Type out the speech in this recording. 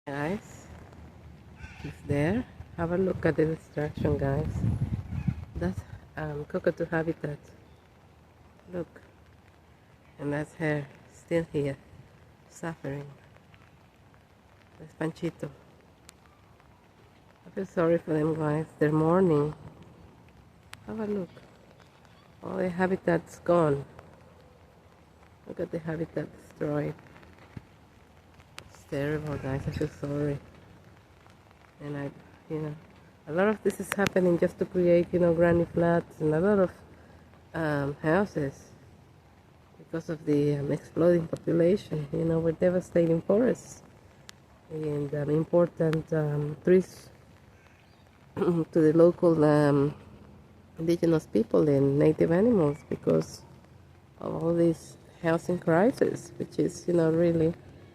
Guys, he's there. Have a look at the destruction, guys. That's cockatoo habitat. Look, and that's her still here, suffering. That's Panchito. I feel sorry for them, guys. They're mourning. Have a look. All the habitat's gone. Look at the habitat destroyed. It's terrible, guys. I feel sorry. And a lot of this is happening just to create, granny flats and a lot of houses because of the exploding population. We're devastating forests and important trees to the local indigenous people and native animals because of all this housing crisis, which is, really